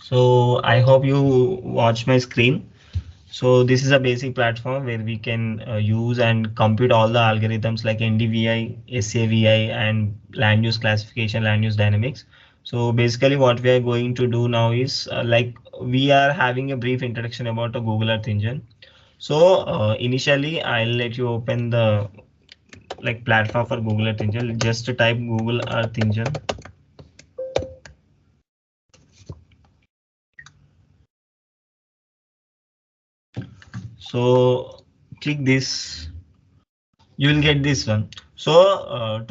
So I hope you watch my screen. So this is a basic platform where we can use and compute all the algorithms like NDVI, SAVI, and land use classification, land use dynamics. So basically what we are going to do now is like we are having a brief introduction about the Google Earth Engine. So initially I'll let you open the like platform for Google Earth Engine. Just type Google Earth Engine. So click this, you will get this one. So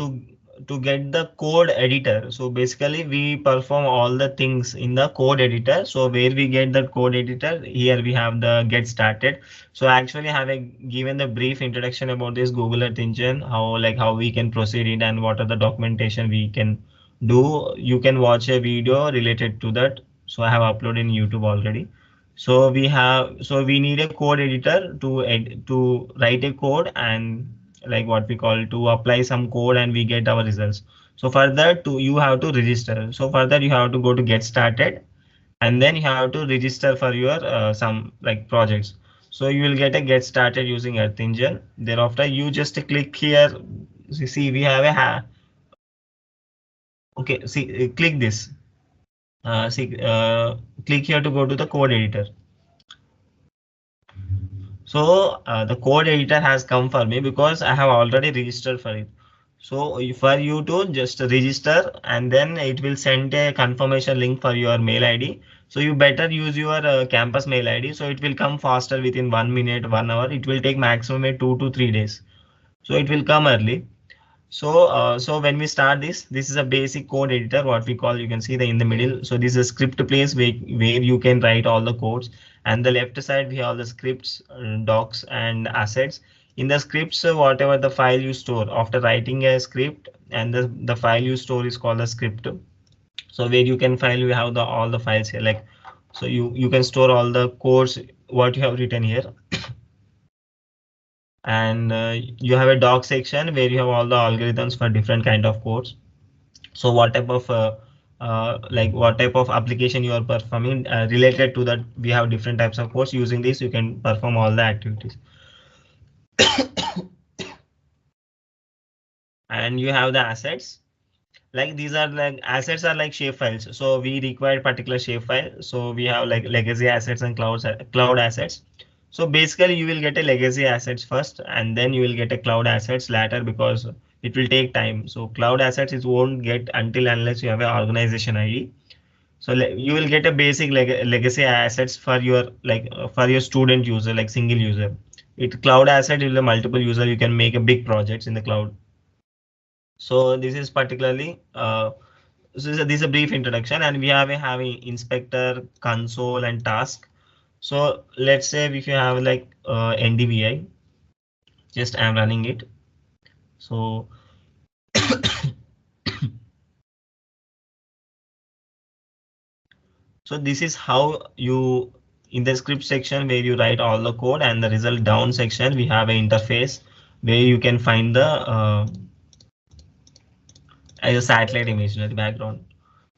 to get the code editor, so basically we perform all the things in the code editor. So where we get the code editor, here we have the get started. So actually have a given the brief introduction about this Google Earth Engine, how we can proceed it and what are the documentation we can do. You can watch a video related to that. So I have uploaded in YouTube already. So we need a code editor to write a code and like what we call to apply some code and we get our results. So for that you have to register. So for that you have to go to get started and then you have to register for your some like projects. So you will get a get started using Earth Engine. Thereafter you just click here. See we have a okay, see click this. See click here to go to the code editor. So the code editor has come for me because I have already registered for it. So for you to just register and then it will send a confirmation link for your mail ID. So you better use your campus mail ID. So it will come faster within 1 minute, 1 hour. It will take maximum 2 to 3 days. So it will come early. So when we start this is a basic code editor, what we call, you can see the in the middle. So this is a script place where you can write all the codes. And the left side, we have the scripts, docs and assets. In the scripts, whatever the file you store after writing a script and the file you store is called a script. So where you can file, you have the all the files here. Like, so you can store all the codes, what you have written here. And you have a doc section where you have all the algorithms for different kind of codes. So what type of like what type of application you are performing related to that, we have different types of codes. Using this you can perform all the activities. And you have the assets, like these are like assets are like shapefiles. So we require particular shapefile. So we have like legacy assets and cloud assets. So basically you will get a legacy assets first and then you will get a cloud assets later because it will take time. So cloud assets it won't get until unless you have an organization ID. So you will get a basic legacy assets for your for your student user, like single user. It cloud asset will a multiple user. You can make a big projects in the cloud. So this is particularly this is a brief introduction, and we have having inspector, console, and task. So let's say if you have like NDVI, just I'm running it. So so this is how you in the script section where you write all the code, and the result down section we have an interface where you can find the as a satellite imaginary background.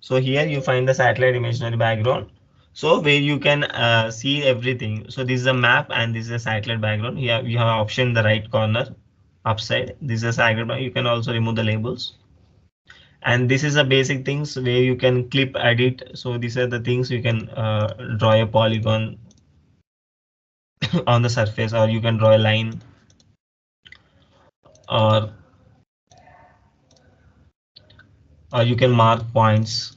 So here you find the satellite imaginary background. So where you can see everything. So this is a map and this is a satellite background. Here you have an option in the right corner upside. This is a satellite. You can also remove the labels. And this is the basic things where you can clip edit. So these are the things you can draw a polygon on the surface, or you can draw a line, or you can mark points.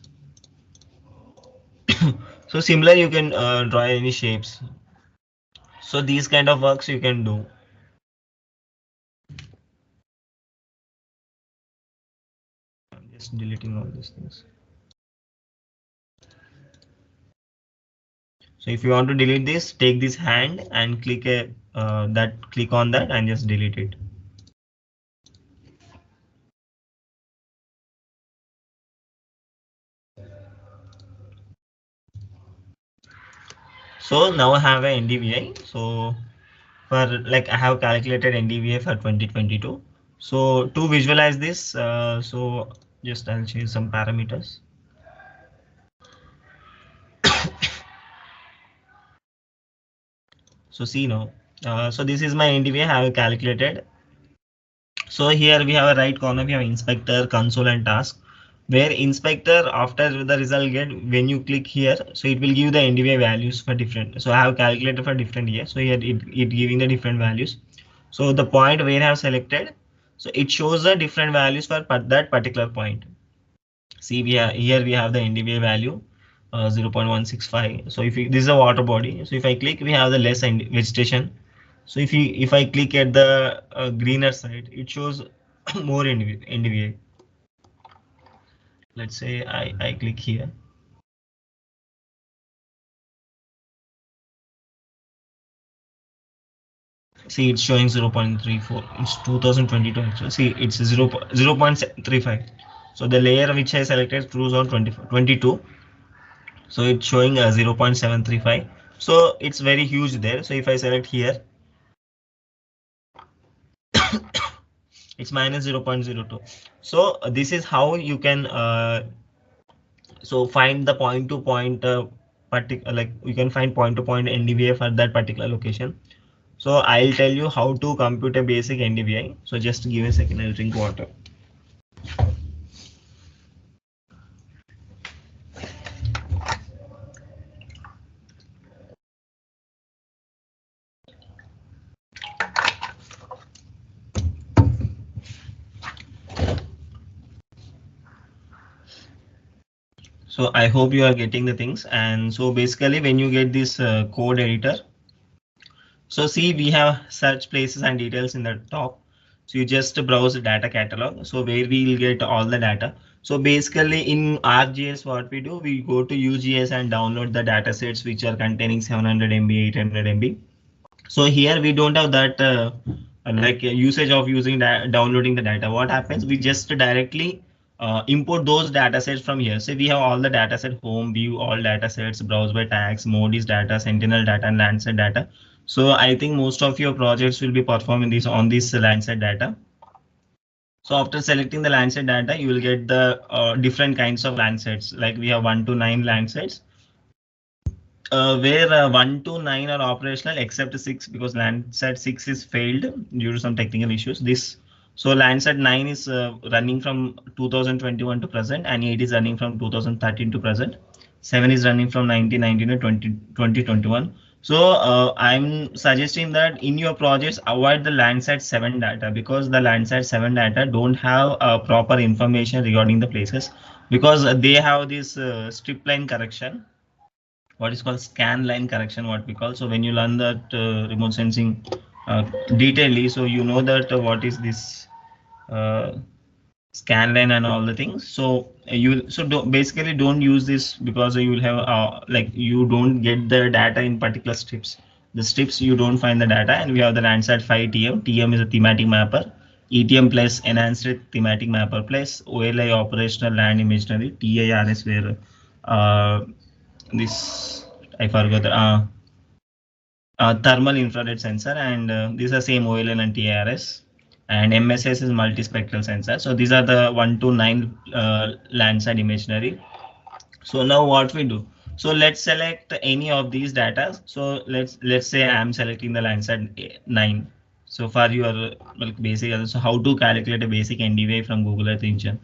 So similar, you can draw any shapes. So these kind of works you can do. I'm just deleting all these things. So if you want to delete this, take this hand and click click on that and just delete it. So now I have an NDVI. So for like I have calculated NDVI for 2022. So to visualize this, so just I'll change some parameters. So see now, so this is my NDVI I have calculated. So here we have a right column, we have inspector, console and task, where inspector after the result get when you click here, so it will give the NDVI values for different. So I have calculated for different here. So here it giving the different values. So the point where I have selected, so it shows the different values for that particular point. See, here we have the NDVI value 0.165. So this is a water body. So if I click, we have the less vegetation. So if I click at the greener side, it shows more NDVI. Let's say I click here. See, it's showing 0.34. It's 2022 actually. See, it's 0.35. So the layer which I selected through zone 22. So it's showing 0.735. So it's very huge there. So if I select here, it's minus 0.02. So this is how you can so find the point to point particular, like you can find point to point NDVI for that particular location. So I'll tell you how to compute a basic NDVI. So just give a second, I'll drink water. So I hope you are getting the things. And so basically when you get this code editor, so see, we have search places and details in the top. So you just browse the data catalog. So where we will get all the data. So basically in ArcGIS, what we do, we go to UGS and download the data sets which are containing 700 MB, 800 MB. So here we don't have that like usage of using downloading the data. What happens? We just directly import those data sets from here. So we have all the data set, home, view, all data sets, browse by tags, Modis data, Sentinel data, and Landsat data. So I think most of your projects will be performing this on this Landsat data. So after selecting the Landsat data, you will get the different kinds of Landsats. Like we have 1 to 9 Landsats. Where 1 to 9 are operational except 6 because Landsat 6 is failed due to some technical issues. So Landsat 9 is running from 2021 to present, and 8 is running from 2013 to present. 7 is running from 1919 to 2021. So I'm suggesting that in your projects avoid the Landsat 7 data because the Landsat 7 data don't have proper information regarding the places because they have this strip line correction, what is called scan line correction, what we call. So when you learn that remote sensing detailedly, so you know that what is this uh, scan line and all the things. So basically don't use this because you will have like you don't get the data in particular strips. The strips you don't find the data, and we have the Landsat 5 TM. TM is a thematic mapper. ETM plus enhanced thematic mapper plus OLI operational land imaginary. TIRS where this I forgot the thermal infrared sensor, and these are same OLN and TIRS, and MSS is multispectral sensor. So these are the 1 to 9 Landsat imaginary. So now what we do? So let's select any of these data. So let's say I'm selecting the Landsat 9. So for your basic, so how to calculate a basic NDVI from Google Earth Engine.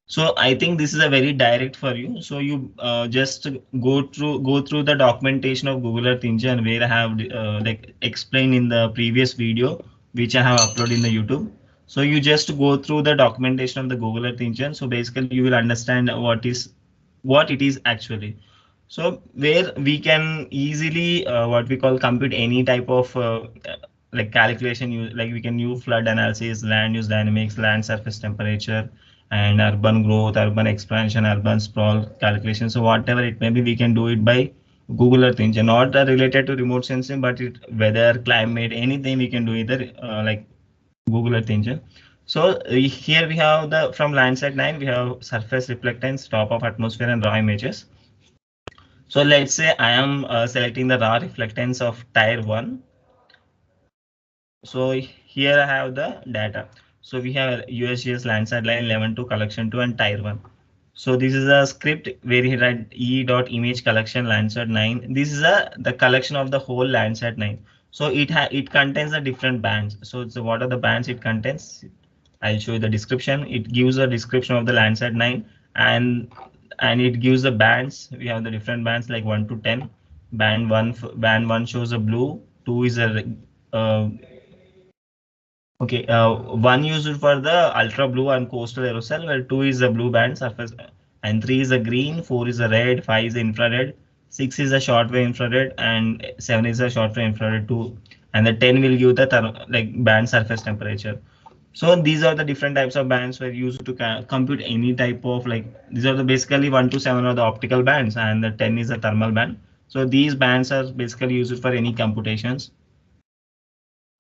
So I think this is a very direct for you. So you just go through the documentation of Google Earth Engine where I have like explained in the previous video which I have uploaded in the YouTube. So you just go through the documentation of the Google Earth Engine. So basically you will understand what it is actually. So where we can easily what we call compute any type of like calculation, like we can use flood analysis, land use dynamics, land surface temperature, and urban growth, urban expansion, urban sprawl calculation. So whatever it may be, we can do it by Google Earth Engine, not related to remote sensing, but weather, climate, anything we can do either like Google Earth Engine. So here we have the from Landsat 9, we have surface reflectance, top of atmosphere, and raw images. So let's say I am selecting the raw reflectance of tier 1. So here I have the data. So we have USGS Landsat line 11 to collection 2 and tier 1. So this is a script where he write e.image collection Landsat 9. This is the collection of the whole Landsat 9. So it contains the different bands. So what are the bands it contains? I'll show you the description. It gives a description of the Landsat 9, and it gives the bands. We have the different bands like 1 to 10. Band 1 shows a blue, 2 is a uh, okay, 1 used for the ultra blue and coastal aerosol, where 2 is the blue band surface, and 3 is the green, 4 is the red, 5 is the infrared, 6 is the shortwave infrared, and 7 is the shortwave infrared 2, and the 10 will give the like band surface temperature. So these are the different types of bands were used to compute any type of, like, these are the basically 1 to 7 are the optical bands, and the 10 is the thermal band. So these bands are basically used for any computations.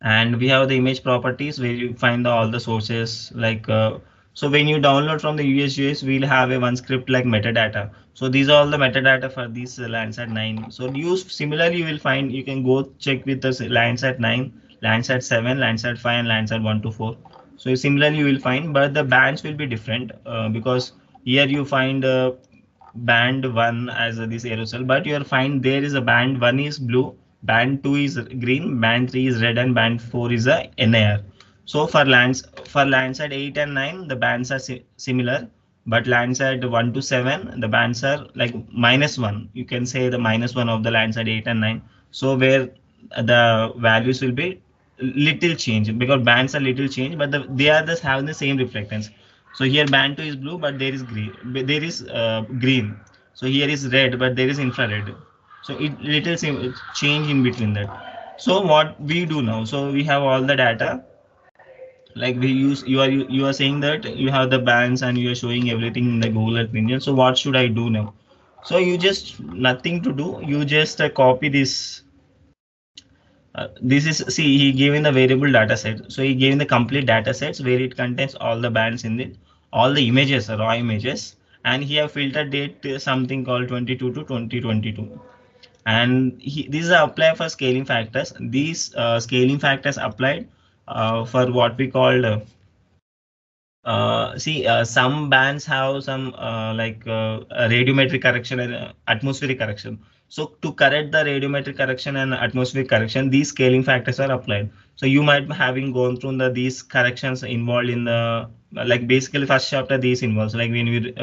And we have the image properties where you find all the sources, like so when you download from the USGS, we'll have a one script like metadata. So these are all the metadata for this Landsat 9. So use similarly you will find, you can go check with the Landsat 9, Landsat 7, Landsat 5, and Landsat 1 to 4. So similarly you will find, but the bands will be different because here you find band 1 as this aerosol, but you'll find there is a band 1 is blue, band 2 is green, band 3 is red, and band 4 is a NAR. So for Landsat 8 and 9, the bands are similar, but Landsat 1 to 7, the bands are like -1. You can say the -1 of the Landsat 8 and 9. So where the values will be little change, because bands are little change, but they are just having the same reflectance. So here band 2 is blue, but there is green. There is green. So here is red, but there is infrared. So it little change in between that. So what we do now? So we have all the data. Like we use, you are saying that you have the bands and you are showing everything in the Google Earth Engine. So what should I do now? So you just nothing to do. You just copy this. This is, see, he given the variable data set. So he given the complete data sets where it contains all the bands in it, all the images, raw images, and he have filtered date something called 22 to 2022. And these are applied for scaling factors. These scaling factors applied for what we called see, some bands have some radiometric correction and atmospheric correction. So to correct the radiometric correction and atmospheric correction, these scaling factors are applied. So you might be having gone through these corrections involved in the, like basically first chapter these involves, like when we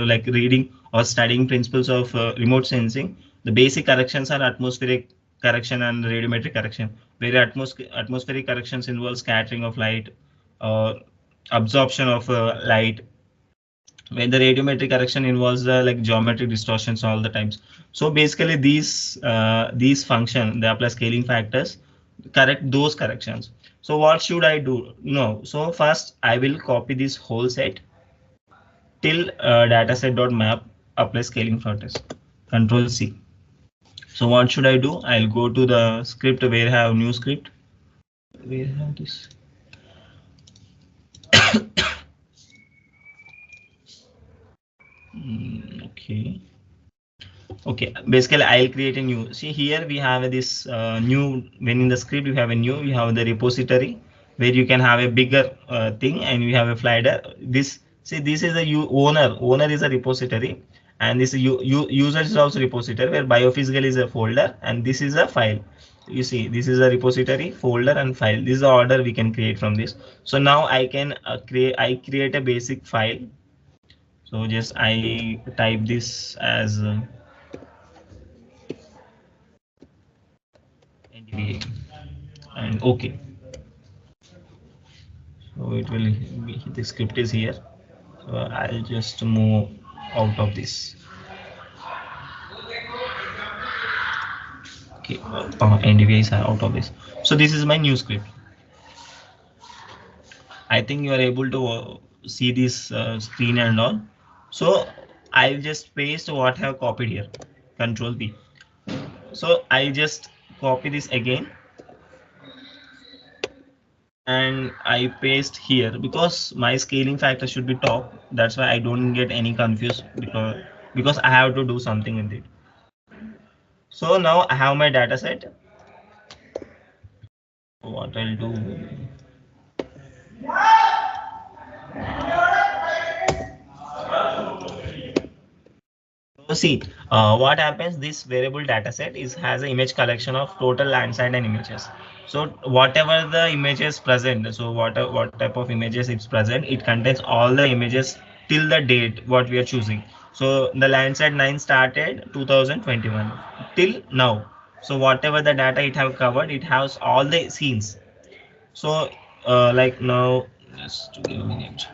like reading or studying principles of remote sensing, the basic corrections are atmospheric correction and radiometric correction, where atmospheric corrections involve scattering of light or absorption of light, when the radiometric correction involves the like geometric distortions all the times. So basically these function, they apply scaling factors, correct those corrections. So what should I do? No, so first I will copy this whole set till dataset.map, apply scaling factors, control C. So what should I do? I'll go to the script where I have new script, where I have this. Okay. Okay, basically I'll create a new, see here we have this new, when in the script you have a new, you have the repository where you can have a bigger thing, and you have a slider. This, see, this is a owner is a repository, and this user is also repository, where biophysical is a folder and this is a file. You see, this is a repository, folder, and file. This is the order we can create from this. So now I can create a basic file. So just I type this as NDVI and OK. So it will be, the script is here. So I'll just move out of this. Okay, NDVI is out of this. So this is my new script. I think you are able to see this screen and all. So I'll just paste what I have copied here. Control B. So I just copy this again, and I paste here because my scaling factor should be top. That's why I don't get any confused, because I have to do something with it. So now I have my data set. What I'll do, see, what happens, this variable data set is has an image collection of total Landsat and images. So whatever the images present, so what type of images it's present, it contains all the images till the date what we are choosing. So the Landsat 9 started 2021 till now. So whatever the data it have covered, it has all the scenes. So like now, just give me a minute.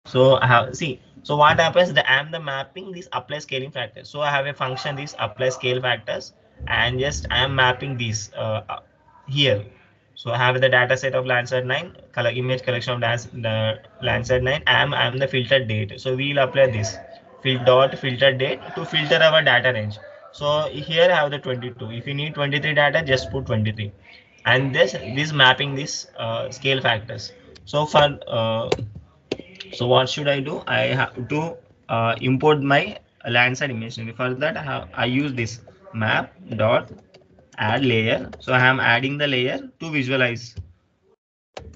So I have see. So what happens? I'm the mapping these apply scaling factors. So I have a function these apply scale factors, and just I am mapping these here. So I have the data set of Landsat 9 color image collection of the Landsat 9. I'm the filtered date. So we'll apply this filter date to filter our data range. So here I have the 22. If you need 23 data, just put 23, and this mapping this scale factors. So for so what should I do? I have to import my Landsat image. For that, I use this map dot add layer. So I am adding the layer to visualize.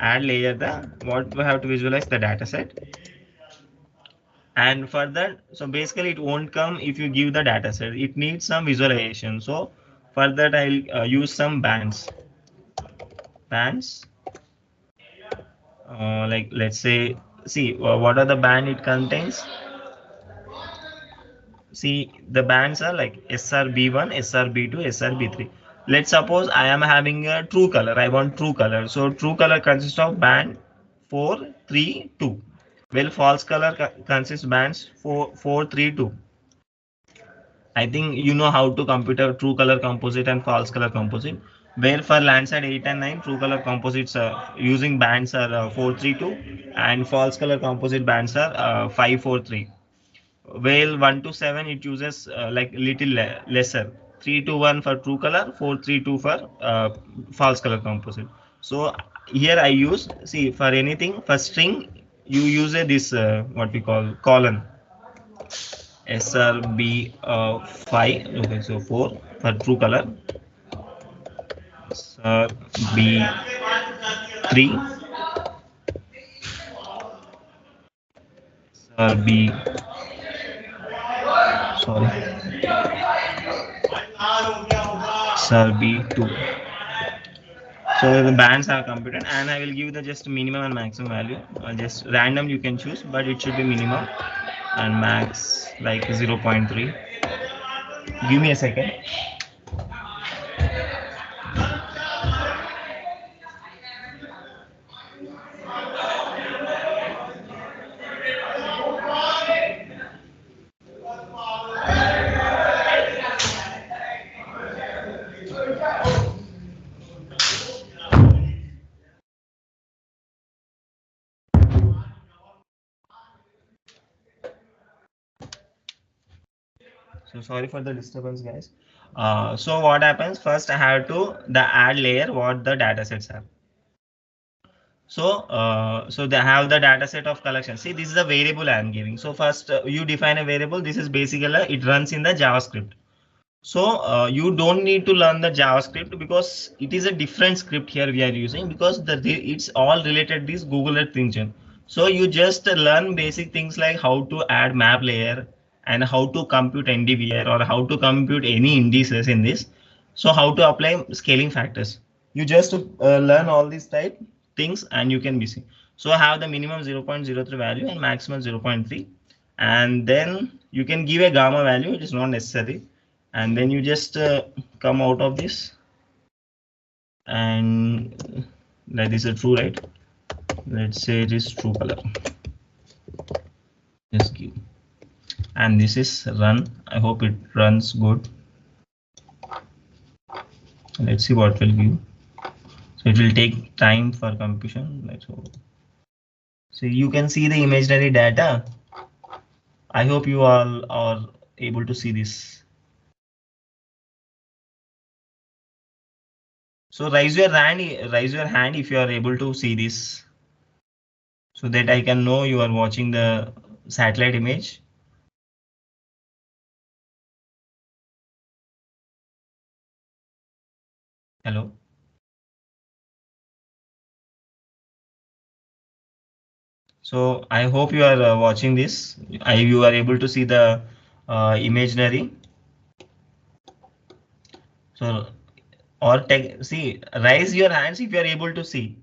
Add layer the what we have to visualize the data set. And for that, so basically it won't come if you give the data set. It needs some visualization. So for that, I'll use some bands. Bands like let's say, see what are the band it contains. See, the bands are like SRB1, SRB2, SRB3. Let's suppose I am having a true color. I want true color. So true color consists of band 4, 3, 2. Well, false color consists bands 4, 4, 3, 2. I think you know how to compute a true color composite and false color composite. Where for Landsat 8 and 9, true color composites using bands are 432, and false color composite bands are 543. Well, 1 to 7 it uses like little lesser. 3 to 1 for true color, 4 3 2 for false color composite. So here I use, see, for anything for string you use this what we call colon SRB 5. Okay, so 4 for true color, SRB 3, SRB, sorry, SRB 2. So the bands are computed, and I will give the just minimum and maximum value. Just random you can choose, but it should be minimum and max like 0.3. Give me a second. So sorry for the disturbance, guys. So what happens first? I have to the add layer what the data sets are. So they have the data set of collection. See, this is a variable I am giving. So first you define a variable. This is basically it runs in the JavaScript. So you don't need to learn the JavaScript because it is a different script here we are using, because it's all related this Google Earth engine. So you just learn basic things like how to add map layer and how to compute NDVI or how to compute any indices in this. So how to apply scaling factors. You just learn all these type things and you can be see. So I have the minimum 0.03 value and maximum 0.3, and then you can give a gamma value. It is not necessary, and then you just come out of this, and that is a true, right? Let's say it is true color. Just give, and this is run. I hope it runs good. Let's see what will give. So it will take time for computation. Let's hope. So you can see the imaginary data. I hope you all are able to see this. So raise your hand if you are able to see this, so that I can know you are watching the satellite image. Hello. So I hope you are watching this. You are able to see the imaginary. So or take, see, raise your hands if you are able to see.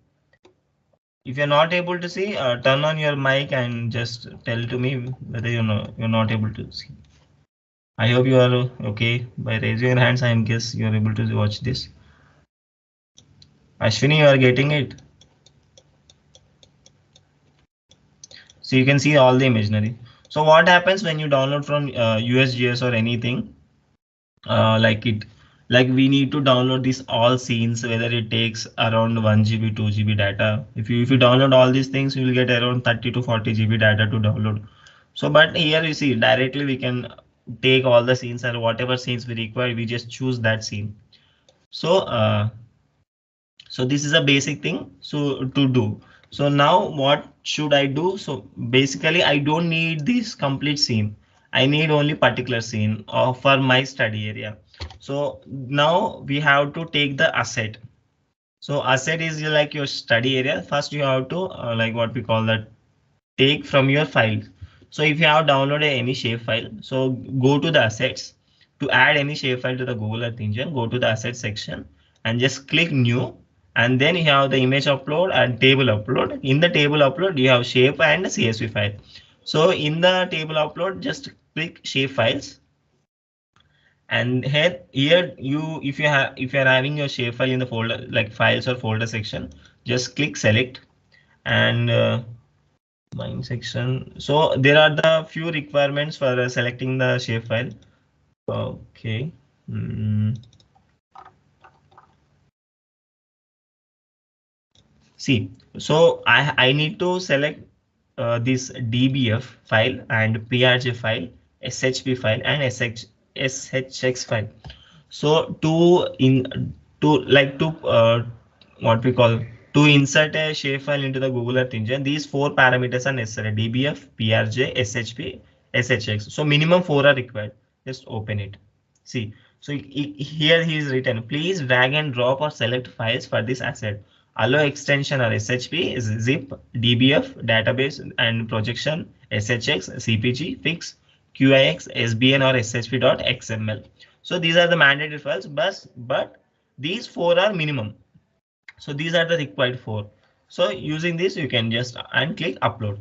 If you're not able to see, turn on your mic and just tell to me whether you're not able to see. I hope you are okay. By raising your hands, I guess you are able to watch this. Ashwini, you are getting it. So you can see all the imaginary. So what happens when you download from USGS or anything like it? Like we need to download these all scenes, whether it takes around 1 GB, 2 GB data. If you download all these things, you will get around 30 to 40 GB data to download. So, but here you see directly we can take all the scenes or whatever scenes we require, we just choose that scene. So, so this is a basic thing so to do. So now what should I do? So basically I don't need this complete scene. I need only particular scene for my study area. So now we have to take the asset. So asset is like your study area. First you have to like what we call that, take from your file. So if you have downloaded any shapefile, so go to the assets. To add any shapefile to the Google Earth Engine, go to the assets section and just click new. And then you have the image upload and table upload. In the table upload, you have shape and CSV file. So in the table upload, just click shape files. And here you, if you are having your shapefile in the folder like files or folder section, just click select and mine section. So there are the few requirements for selecting the shapefile. Okay. See, so I need to select this DBF file and PRG file, SHP file, and SHX file. So to what we call, to insert a shapefile into the Google Earth Engine, these four parameters are necessary: DBF, PRJ, SHP, SHX. So minimum four are required. Just open it. See, so here he is written, please drag and drop or select files for this asset. Allow extension or SHP, zip, DBF, database and projection, SHX, CPG, fix, QIX, SBN or SHP.xml. So these are the mandatory files, but these four are minimum. So these are the required four. So using this, you can just and click upload.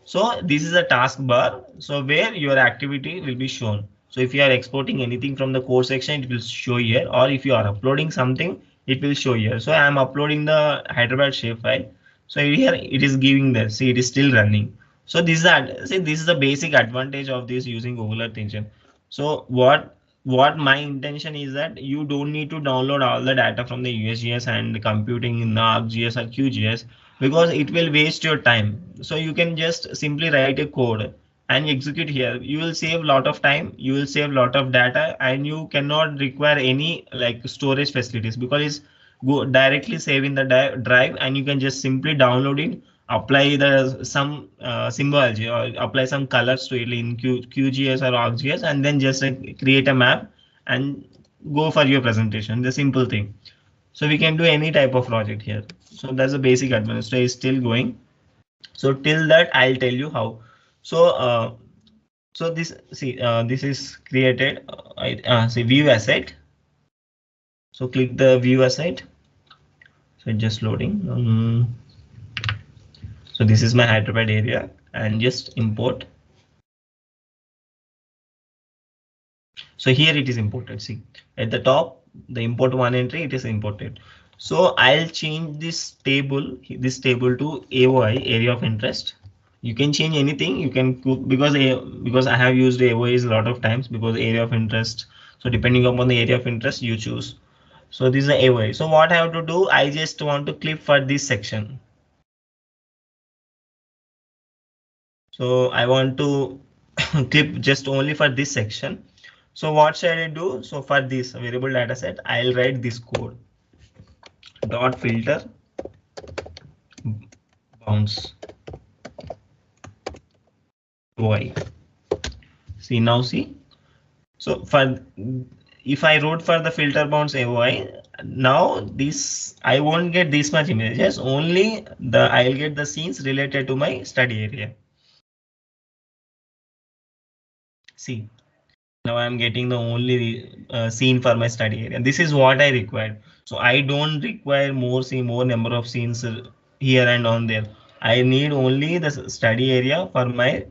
So this is a taskbar. So where your activity will be shown. So if you are exporting anything from the core section, it will show here, or if you are uploading something, it will show here. So I am uploading the Hyderabad shapefile. So here it is giving there. See, it is still running. So this is that. See, this is the basic advantage of this using Google Earth Engine. So what my intention is that you don't need to download all the data from the USGS and computing in the ArcGIS or QGIS, because it will waste your time. So you can just simply write a code and execute here. You will save a lot of time, you will save a lot of data, and you cannot require any like storage facilities, because it's go directly save in the drive, and you can just simply download it, apply the some symbology or apply some colors to it in QGIS or ArcGIS, and then just create a map and go for your presentation. The simple thing. So we can do any type of project here. So that's the basic advantage. So it's still going. So till that I'll tell you how. So so this, see, this is created. See, view asset. So click the view asset. So it's just loading. So this is my Hyderabad area, and just import. So here it is imported. See, at the top, the import one entry, it is imported. So I'll change this table to AOI, area of interest. You can change anything. You can because I have used AOIs a lot of times, because area of interest. So depending upon the area of interest you choose. So this is the AOI. So what I have to do, I just want to clip for this section. So I want to clip just only for this section. So what should I do? So for this variable data set, I'll write this code dot filter bounds y. See, now see. So for if I wrote for the filter bounds AOI, now this I won't get this much images, only I'll get the scenes related to my study area. See, Now I'm getting the only scene for my study area. This is what I required. So I don't require more number of scenes here and on there. I need only the study area for my.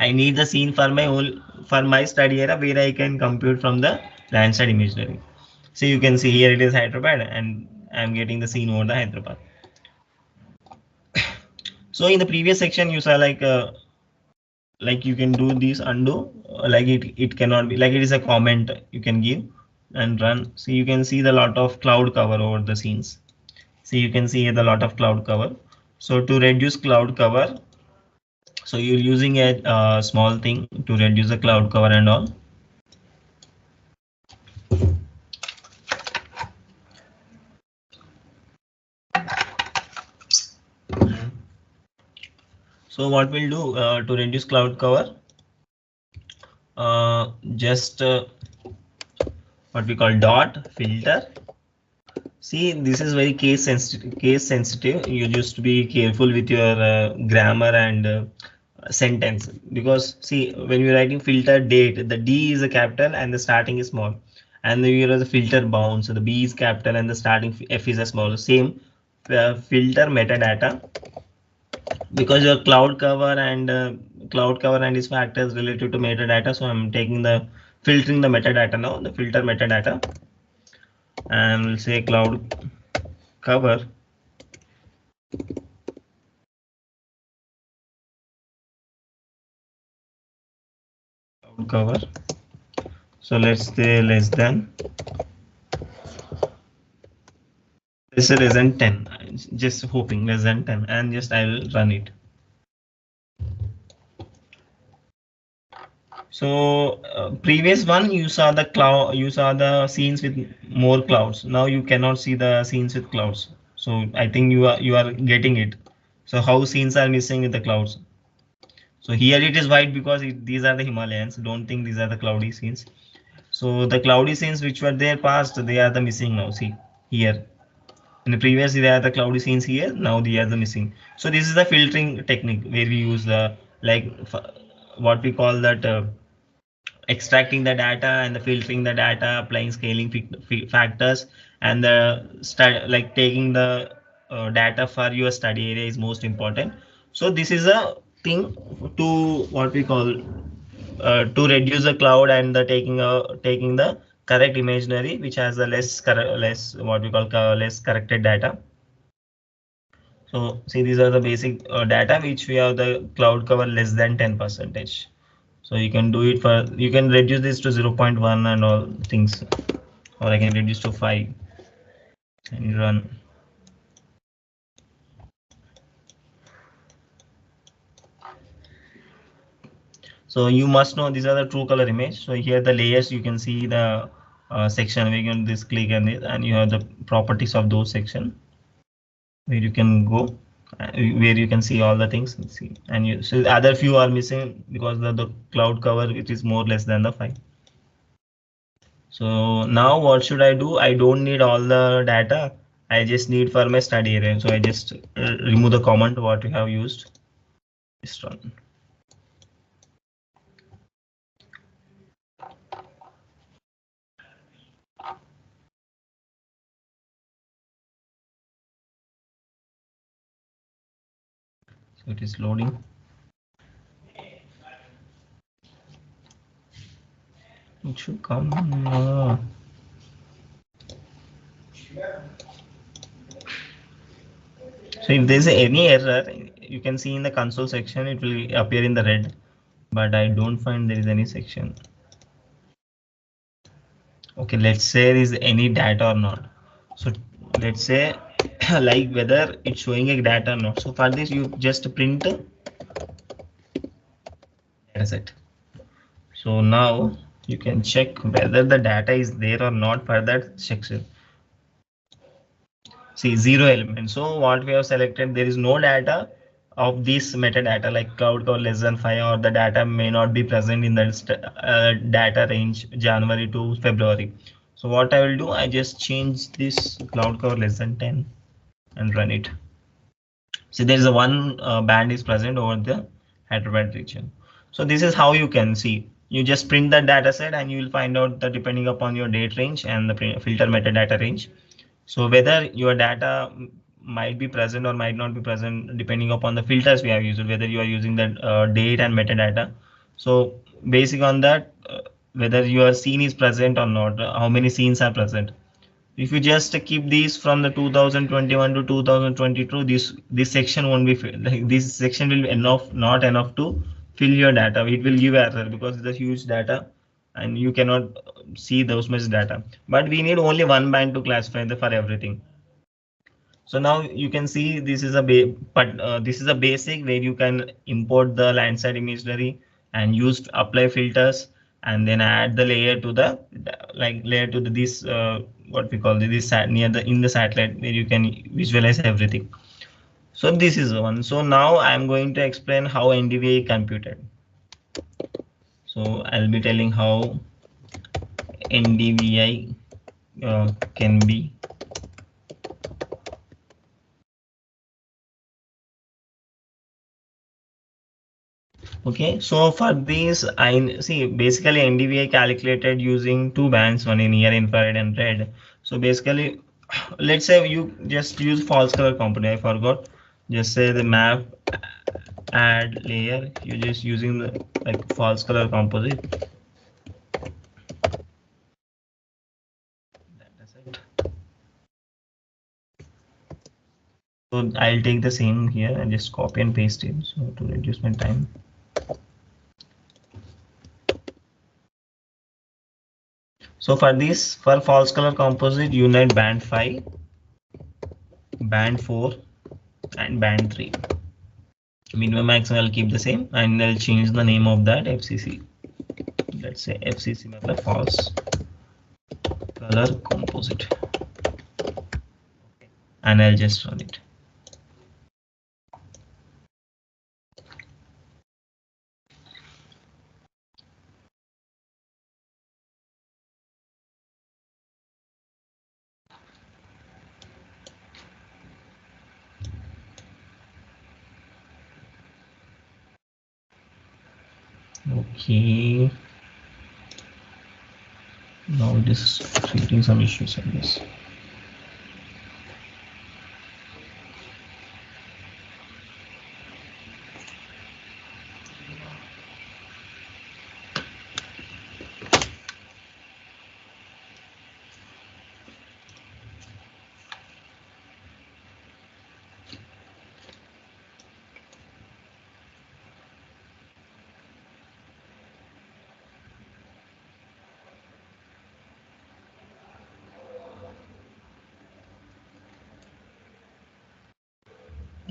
I need the scene for my whole for my study area where I can compute from the Landsat imagery. So you can see here it is Hyderabad, and I'm getting the scene over the Hyderabad. So in the previous section you saw like you can do this undo, like it cannot be, like it is a comment you can give and run. So you can see the lot of cloud cover over the scenes. So you can see the lot of cloud cover. So to reduce cloud cover, so you're using a small thing to reduce the cloud cover and all. So what we'll do to reduce cloud cover, just what we call dot filter. See, this is very case sensitive. Case sensitive. You just be careful with your grammar and sentence, because see, when you're writing filter date, the D is a capital and the starting is small, and then you have the filter bound, so the B is capital and the starting F is a small. Same filter metadata, because your cloud cover and its factors related to metadata. So I'm taking the filtering the metadata now, the filter metadata, and we'll say cloud cover cover. So let's say less than 10. Just hoping less than 10, and just I will run it. So previous one you saw the cloud, you saw the scenes with more clouds. Now you cannot see the scenes with clouds. So I think you are getting it. So how scenes are missing with the clouds. So here it is white because these are the Himalayas. Don't think these are the cloudy scenes. So the cloudy scenes which were there past, they are the missing now. See here. In the previous, they are the cloudy scenes here. Now they are the missing. So this is the filtering technique where we use the like what we call that extracting the data and the filtering the data, applying scaling factors, and the like taking the data for your study area is most important. So this is a thing to what we call to reduce the cloud and the taking the correct imaginary which has the less what we call less corrected data. So see, these are the basic data which we have the cloud cover less than 10%. So you can do it for, you can reduce this to 0.1 and all things, or I can reduce to 5 and run. So you must know these are the true color image. So here the layers, you can see the section where you can this click and this, and you have the properties of those section where you can go where you can see all the things. See, and you so the other few are missing because the cloud cover it is more less than the 5. So now what should I do? I don't need all the data. I just need for my study area. So I just remove the comment what you have used. Just run. So it is loading. It should come. So if there's any error, you can see in the console section, it will appear in the red, but I don't find there is any section. Okay, let's say there is any data or not. So let's say like whether it's showing a data or not. So for this, you just print dataset. So now you can check whether the data is there or not for that section. See, 0 element. So what we have selected, there is no data of this metadata like cloud cover less than 5, or the data may not be present in the data range January to February. So what I will do, I just change this cloud cover less than 10 and run it. See, there is a one band is present over the Hyderabad region. So this is how you can see. you just print the data set and you will find out the depending upon your date range and the filter metadata range. So whether your data might be present or might not be present depending upon the filters we have used, whether you are using the date and metadata. So basic on that, whether your scene is present or not, how many scenes are present. If you just keep these from the 2021 to 2022, this section won't be like this section will be enough, not enough to fill your data. It will give error because it's a huge data and you cannot see those much data. But we need only one band to classify the for everything. So now you can see this is a this is a basic where you can import the Landsat imagery and use apply filters and then add the layer to the like layer to the this what we call this sat near the in the satellite where you can visualize everything. So this is one. So now I am going to explain how NDVI computed. So I'll be telling how NDVI can be. Okay, so for this, I see basically NDVI calculated using two bands, one in near infrared and red. So basically, let's say you just use false color component. I forgot. Just say the map add layer. You're just using the like false color composite. That's it. So I'll take the same here and just copy and paste it. So to reduce my time. So for this, for false color composite, you need band 5, band 4, and band 3. Minimum maximum I'll keep the same and I'll change the name of that FCC. Let's say FCC मतलब false color composite and I'll just run it. Okay, now it is creating some issues I guess.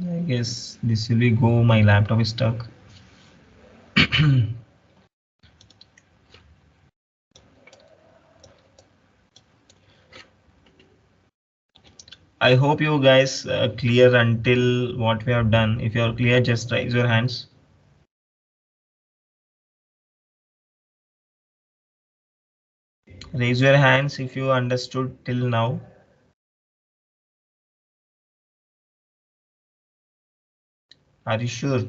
I guess this will be go, my laptop is stuck. I hope you guys clear until what we have done. If you are clear, just raise your hands. Raise your hands if you understood till now. Are you sure?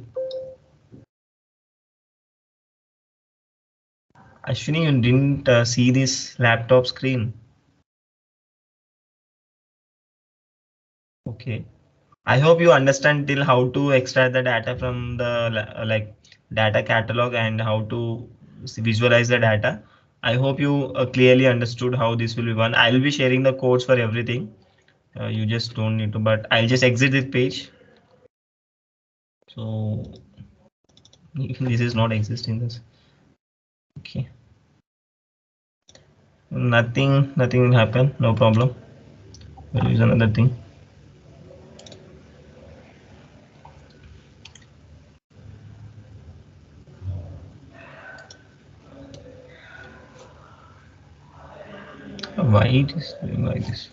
Ashwini, you didn't see this laptop screen. Okay. I hope you understand till how to extract the data from the like data catalog and how to visualize the data. I hope you clearly understood how this will be run. I will be sharing the codes for everything. You just don't need to, but I'll just exit this page. So this is not existing. This okay. Nothing will happen. No problem. We'll use another thing. Why it is doing like this?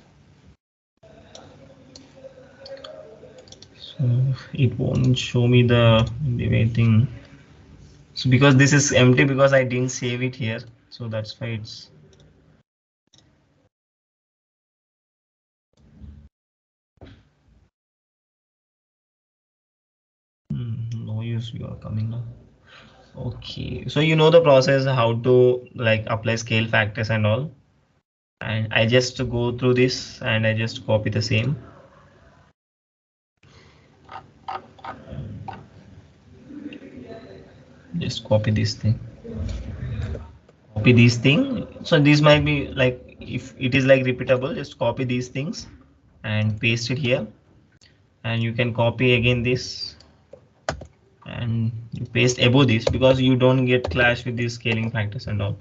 So it won't show me the way thing. So because this is empty because I didn't save it here. So that's why it's no use. You are coming now. Okay, so you know the process how to like apply scale factors and all, and I just go through this and I just copy the same. Just copy this thing, copy these thing. So this might be like, if it is like repeatable, just copy these things and paste it here, and you can copy again this and you paste above this, because you don't get clash with these scaling factors and all.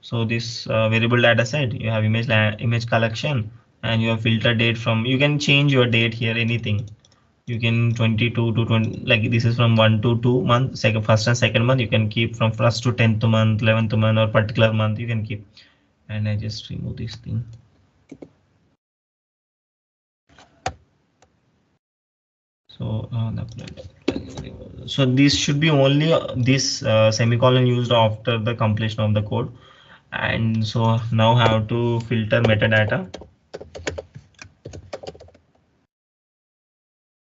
So this variable data set, you have image collection, and you have filter date from, you can change your date here, anything. You can 22 to 20, like this is from 1 to 2 month, second, first and second month, you can keep from first to 10th month, 11th month, or particular month you can keep. And I just remove this thing. So so this should be only this semicolon used after the completion of the code. And so now have to filter metadata.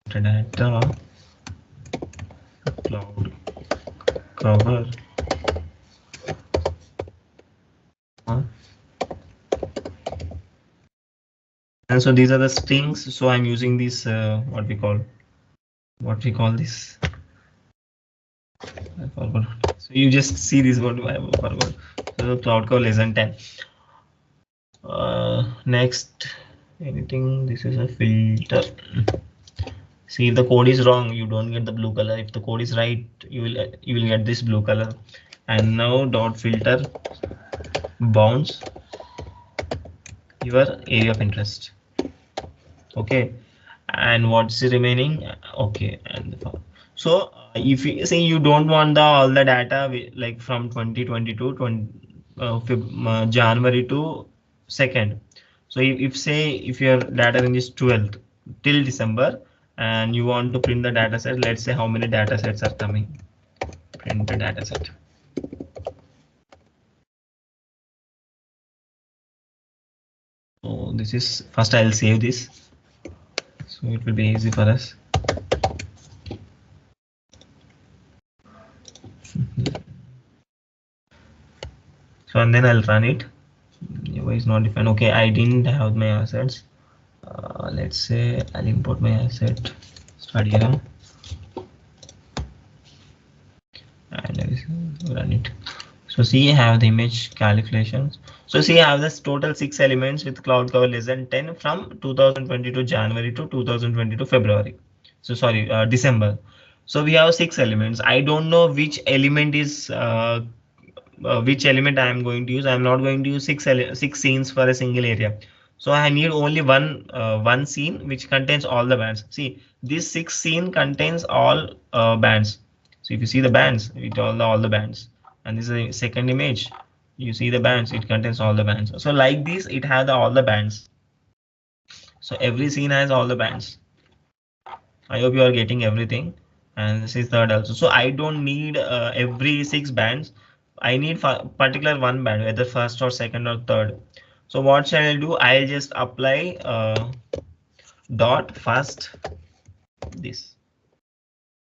Metadata cloud cover. And so these are the strings. So I'm using this what we call this. I forgot. So you just see this word. I forgot. So cloud cover less than 10. Next, anything. This is a filter. See, if the code is wrong, you don't get the blue color. If the code is right, you will get this blue color. And now dot filter bounds your area of interest. Okay, and what's remaining? Okay, and so if you say you don't want the all the data like from 2022 January to 2nd. So if say if your data range is 12th till December, and you want to print the data set, let's say how many data sets are coming. Print the data set. So this is first, I'll save this, so it will be easy for us. So and then I'll run it. UI is not defined. Okay, I didn't have my assets. Let's say I'll import my asset study and run it. So see, I have the image calculations. So see, I have this total 6 elements with cloud cover less than 10 from 2022 January to 2022 February. So sorry, December. So we have 6 elements. I don't know which element I am going to use. I am not going to use six scenes for a single area. So I need only one scene which contains all the bands. See, this 6 scene contains all bands. So if you see the bands, it all the bands. And this is a second image. You see the bands, it contains all the bands. So like this, it has all the bands. So every scene has all the bands. I hope you are getting everything. And this is third also. So I don't need every 6 bands. I need particular one band, whether first or second or third. So what shall I do? I'll just apply dot first this.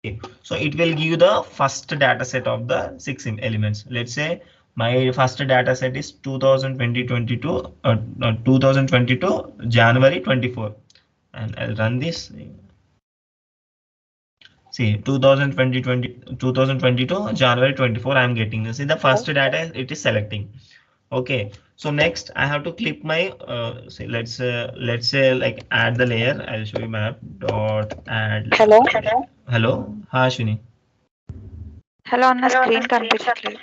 Okay. So it will give the first data set of the 6 elements. Let's say my first data set is 2022 January 24, and I'll run this. See, 2022 January 24, I'm getting this. See, the first data it is selecting. Okay, so next I have to click my say let's say like add the layer. I'll show you map dot add. Hello. Hello, hi Ashwini. Hello అన్న screen కనిపించట్లేదు.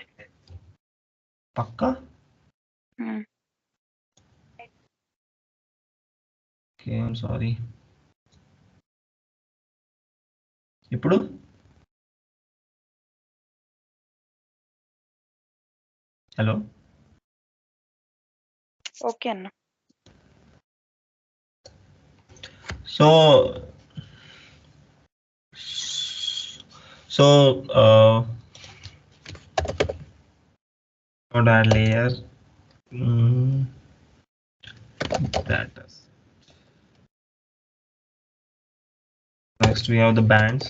Pakka? Okay, I'm sorry. ఇప్పుడు hello okay అన్న. So add layer data. Next we have the bands.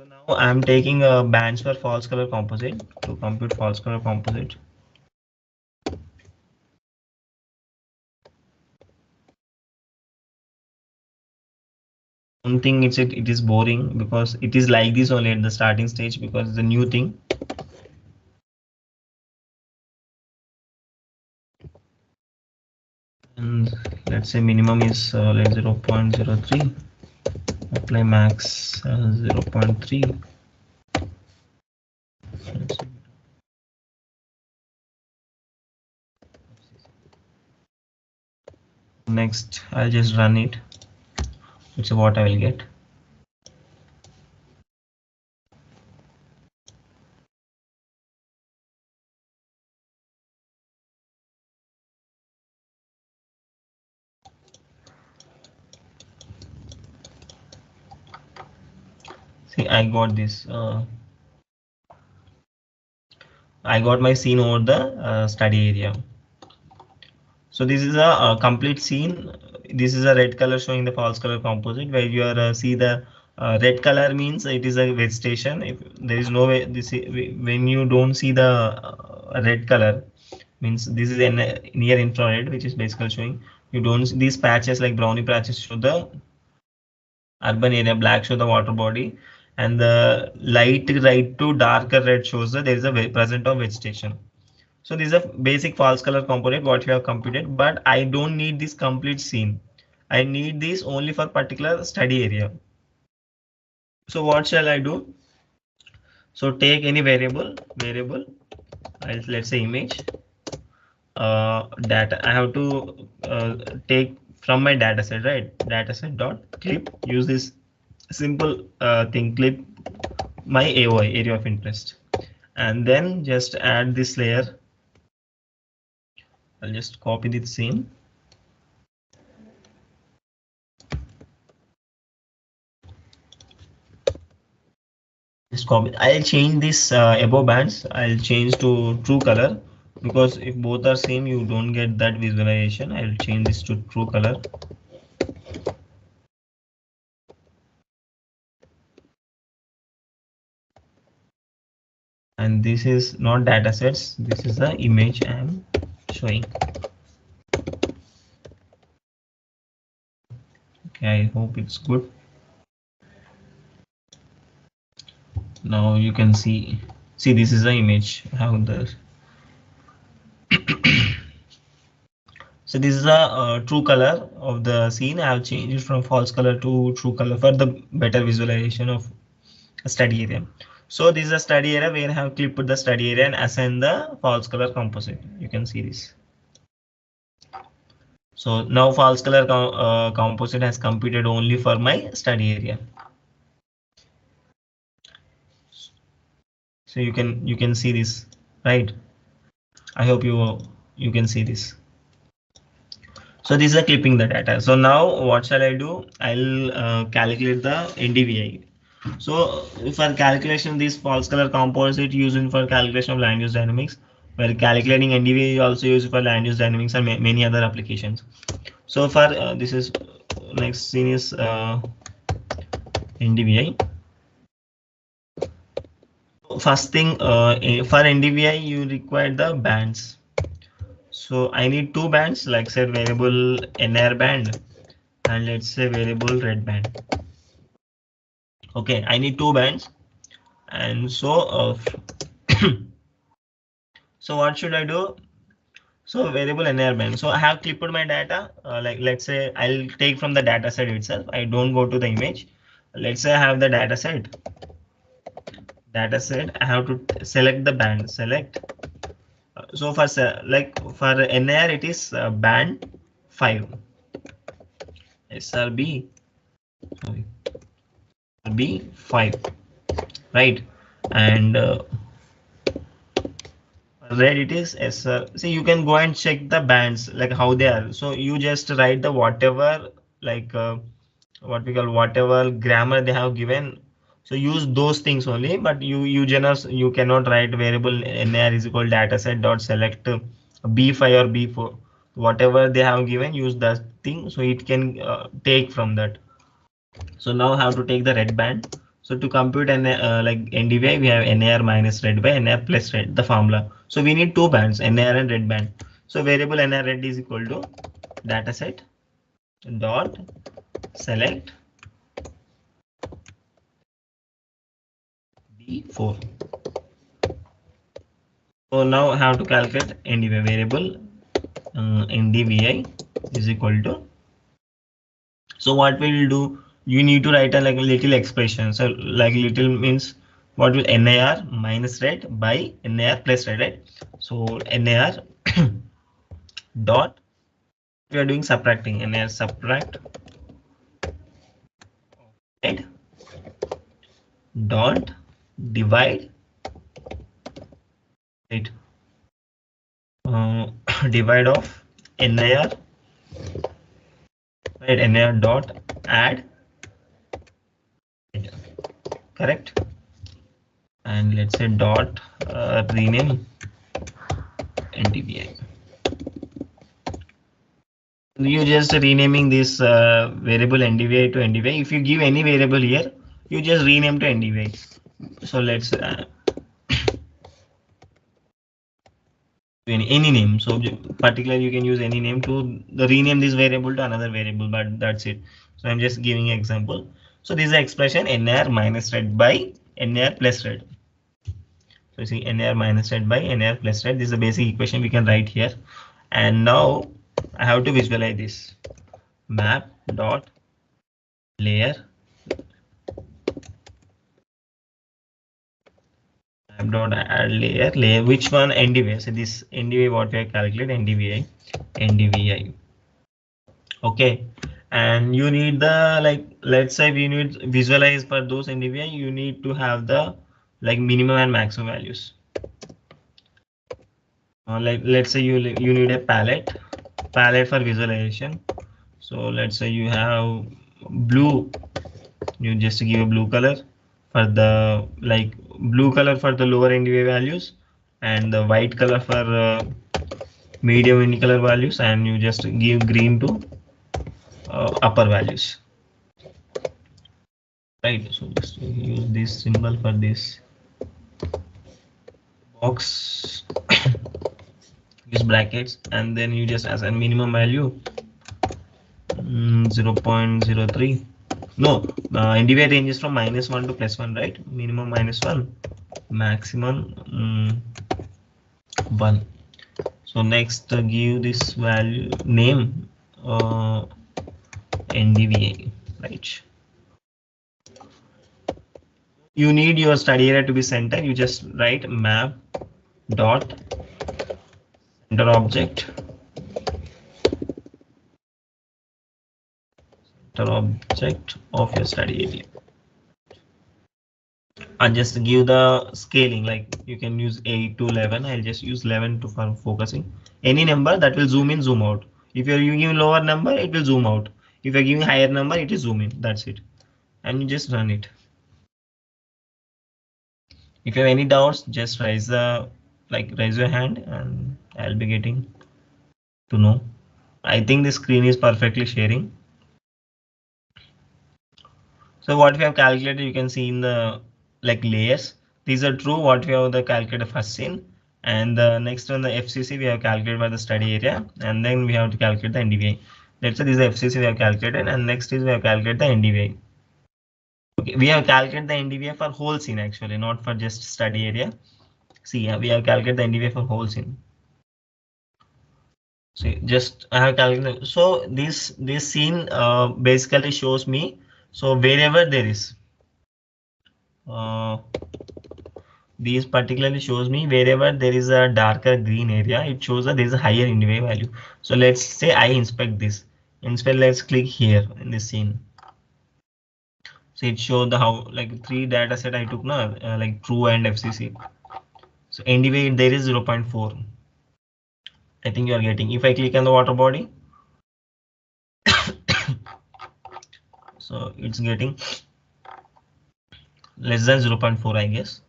So now I'm taking bands for false color composite to compute false color composite. Don't think it is boring because it is like this only at the starting stage because it's a new thing. And let's say minimum is like 0.03. Apply max 0.3. Next, I'll just run it. It's what I will get. See, I got this. I got my scene over the study area. So this is a complete scene. This is a red color showing the false color composite where you are see the red color means it is a vegetation. If there is no way this when you don't see the red color means this is in near infrared which is basically showing you don't see these patches like brownie patches show the urban area, black show the water body, and the light right to darker red shows that there is a present of vegetation. So this is a basic false color component what we have computed, but I don't need this complete scene. I need this only for particular study area. So what shall I do? So take any variable, let's say image, data. I have to take from my data set, right? Dataset dot clip. Use this simple thing clip my AOI area of interest, and then just add this layer. I'll just copy the scene. Just copy. I'll change this above bands. I'll change to true color because if both are same, you don't get that visualization. I'll change this to true color. And this is not data sets. This is the image I'm showing. Okay, I hope it's good. Now you can see this is the image how the so this is a true color of the scene. I have changed it from false color to true color for the better visualization of a study area. So this is a study area where I have clipped the study area and assigned the false color composite. You can see this. So now false color composite has computed only for my study area. So you can see this, right? I hope you can see this. So this is a clipping the data. So now what shall I do? I'll calculate the NDVI. So for calculation, this false color composite used for calculation of land use dynamics, where calculating NDVI is also used for land use dynamics and many other applications. So for this is next scene is NDVI. First thing for NDVI you require the bands. So I need two bands like said variable NR band and let's say variable red band. Okay, I need two bands and so so what should I do? So variable NR band. So I have clipped my data like let's say I'll take from the data set itself. I don't go to the image. Let's say I have the data set. I have to select the band. Select. So for like for NR it is band 5. SRB sorry, B5, right? And red it is SR. See, you can go and check the bands like how they are. So you just write the whatever like what we call whatever grammar they have given. So use those things only, but you cannot write variable NR is equal dataset dot select B5 or B4. Whatever they have given, use that thing so it can take from that. So now I have to take the red band. So to compute an like NDVI, we have NAR minus red by NAR plus red, the formula. So we need two bands, NAR and red band. So variable NAR red is equal to dataset dot select D4. So now I have to calculate NDVI variable NDVI is equal to. So what we'll do, you need to write a like a little expression. So like little means what will NAR minus red by NAR plus red, right? So NAR dot, we are doing subtracting, NAR subtract red dot divide it divide of NAR, right? NAR dot add red, correct? And let's say dot rename NDVI. You just renaming this variable NDVI to NDVI. If you give any variable here, you just rename to NDVI. So let's any name. So particularly you can use any name to the rename this variable to another variable, but that's it. So I'm just giving an example. So this is the expression NAR minus red by NAR plus red. So you see NAR minus red by NAR plus red. This is the basic equation we can write here. And now I have to visualize this map dot layer dot add layer which one NDVI. So this NDVI what we have calculated NDVI. Okay, and you need the like let's say we need visualize for those NDVI, you need to have the like minimum and maximum values. Like let's say you need a palette for visualization. So let's say you have blue, you just give a blue color for the like blue color for the lower NDVI values and the white color for medium ND color values, and you just give green to upper values, right? So just use this symbol for this box, use brackets, and then you just as a minimum value 0.03. No, NDVI ranges from -1 to +1, right? Minimum -1, maximum 1. So next give this value name NDVI, right? You need your study area to be center. You just write map dot center object, center object of your study area, and just give the scaling. Like you can use 8 to 11. I'll just use 11 to for focusing. Any number that will zoom in, zoom out. If you're giving lower number, it will zoom out. If you're giving higher number, it is zoom in. That's it. And you just run it. If you have any doubts, just raise your hand, and I'll be getting to know. I think the screen is perfectly sharing. So what we have calculated, you can see in the like layers. These are true. What we have the calculated first scene, and the next one the FCC we have calculated by the study area, and then we have to calculate the NDVI. Let's say this is the FCC we have calculated, and next is we have calculated the NDVI. Okay, we have calculated the NDVI for whole scene actually, not for just study area. See, we have calculated the NDVI for whole scene. So just I have calculated. So this scene basically shows me. So wherever there is. These particularly shows me wherever there is a darker green area, it shows that there is a higher NDVI value. So let's say I inspect this. Inspect, let's click here in this scene. So it showed the how like 3 data set I took now, like true and FCC. So NDVI there is 0.4. I think you are getting. If I click on the water body, so it's getting less than 0.4, I guess.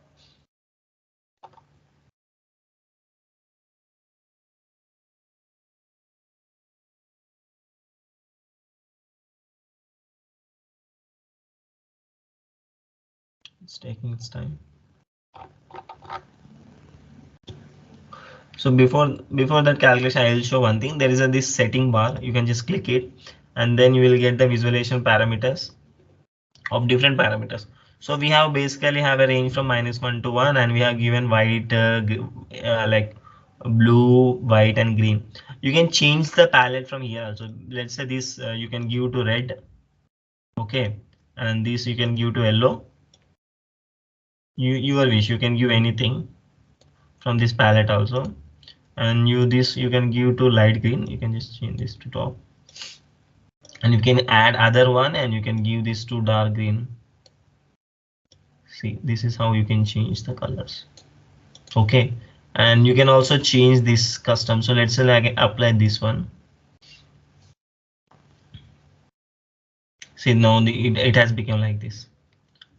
It's taking its time. So before that calculation, I will show one thing. There is this setting bar. You can just click it, and then you will get the visualization parameters of different parameters. So we have basically have a range from -1 to 1, and we have given white, like blue, white, and green. You can change the palette from here also. Let's say this you can give to red, okay, and this you can give to yellow. Your wish. You can give anything from this palette also, and you can give to light green. You can just change this to top, and you can add other one, and you can give this to dark green. See, this is how you can change the colors. Okay, and you can also change this custom. So let's say like apply this one. See, now it has become like this.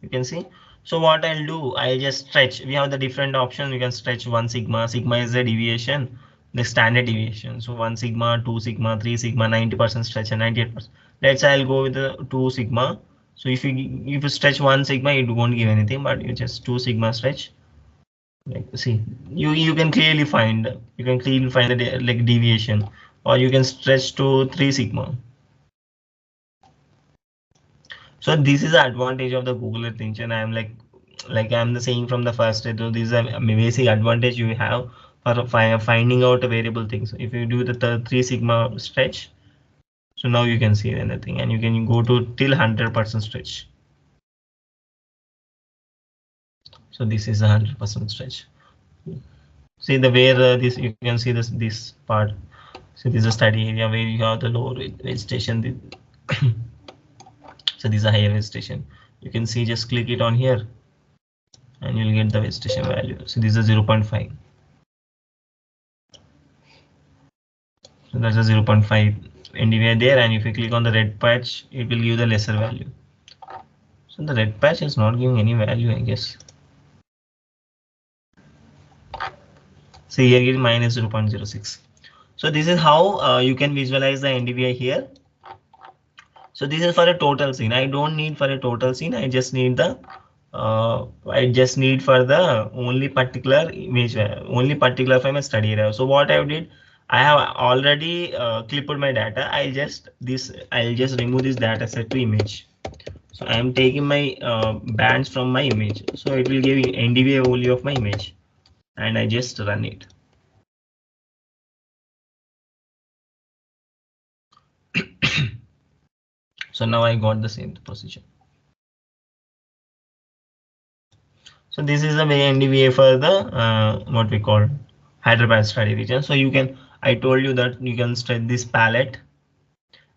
You can see. So what I'll do, I'll just stretch. We have the different options. We can stretch 1 sigma. Sigma is the deviation, the standard deviation. So 1 sigma, 2 sigma, 3 sigma, 90% stretch, and 98%. Let's say I'll go with the 2 sigma. So if you stretch 1 sigma, it won't give anything, but you just 2 sigma stretch. Like, see, you can clearly find the like deviation, or you can stretch to 3 sigma. So this is the advantage of the Google Earth engine. I'm like I'm the saying from the first. So this is a basic advantage you have for finding out variable things. If you do the 3 sigma stretch, so now you can see anything, and you can go to till 100% stretch. So this is a 100% stretch. See the where this you can see this part. So this is a study area where you have the lower vegetation. So this is a higher vegetation. You can see, just click it on here, and you'll get the vegetation value. So this is 0.5. So that's a 0.5 NDVI there, and if you click on the red patch, it will give the lesser value. So the red patch is not giving any value, I guess. So here it is minus 0.06. So this is how you can visualize the NDVI here. So this is for a total scene. I don't need for a total scene. I just need the for the only particular image, only particular from a study area. So what I did, I have already clipped my data. I'll just remove this data set to image. So I am taking my bands from my image. So it will give NDVI only of my image, and I just run it. So now I got the same procedure. So this is the way NDVI for the what we call Hyderabad study region. So you can, I told you that you can stretch this palette,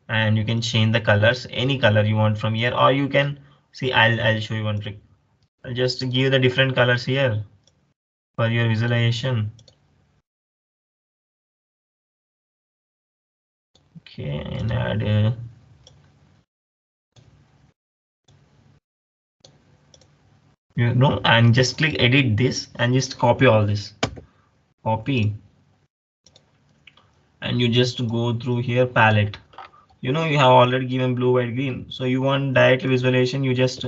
and you can change the colors, any color you want from here, or you can see, I'll show you one trick. I'll just give the different colors here for your visualization. Okay, and add you know, and just click edit this, and just copy all this, copy, and you just go through here palette. You know, you have already given blue, white, green. So you want direct visualization, you just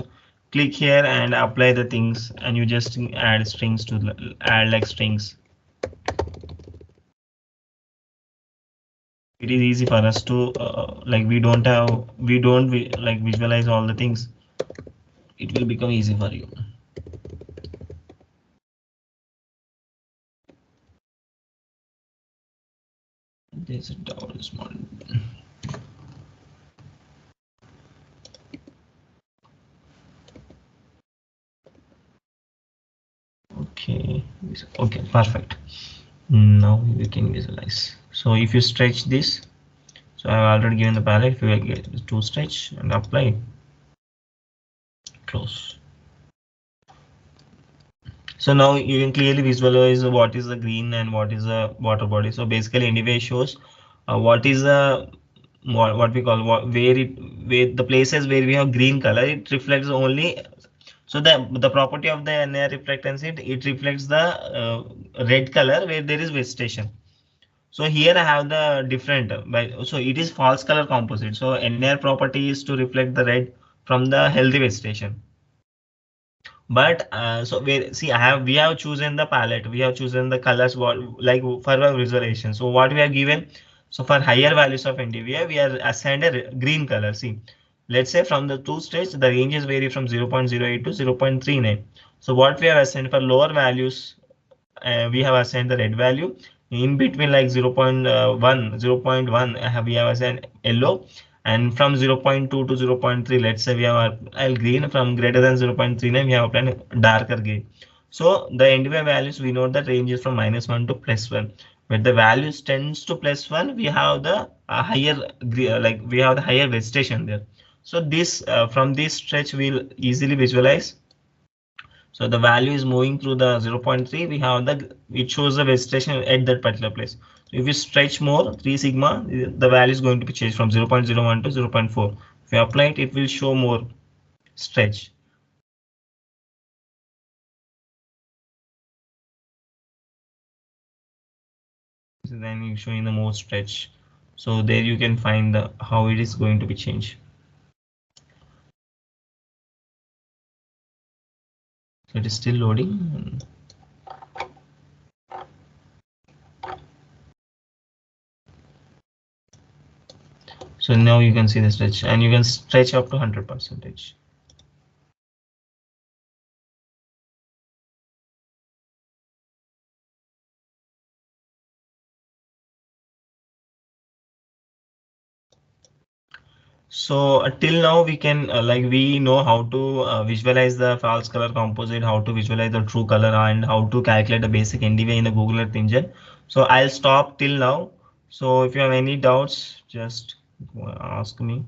click here and apply the things, and you just add strings to add like strings. It is easy for us to like we don't like visualize all the things. It will become easy for you. There's a double small. Okay, okay, perfect. Now we can visualize. So if you stretch this, so I've already given the palette. If you will get to stretch and apply, close. So now you can clearly visualize what is the green and what is the water body. So basically, anyway, shows what is the what we call where the places where we have green color, it reflects only. So the property of the NR reflectance, it reflects the red color where there is vegetation. So here I have the different, so it is false color composite. So NR property is to reflect the red from the healthy vegetation. But so we have chosen the palette, we have chosen the colors, what like for our visualization. So what we are given, so for higher values of NDVI we are assigned a green color. See, let's say from the two states the ranges vary from 0.08 to 0.39. So what we have assigned for lower values, we have assigned the red value. In between like 0.1 0.1 we have assigned yellow, and from 0.2 to 0.3 let's say we have green. From greater than 0.39 we have applied darker gray. So the NDVI values, we know that ranges from -1 to +1. When the values tends to +1 we have the higher like we have the higher vegetation there. So this from this stretch we'll easily visualize. So the value is moving through the 0.3. We have the, it shows the vegetation at that particular place. So if you stretch more 3 sigma, the value is going to be changed from 0.01 to 0.4. If you apply it, it will show more stretch. So then you showing the more stretch. So there you can find the how it is going to be changed. So it is still loading. So now you can see the stretch, and you can stretch up to 100%. So till now we can like we know how to visualize the false color composite, how to visualize the true color, and how to calculate the basic NDVI in the Google Earth engine. So I'll stop till now. So if you have any doubts, just ask me.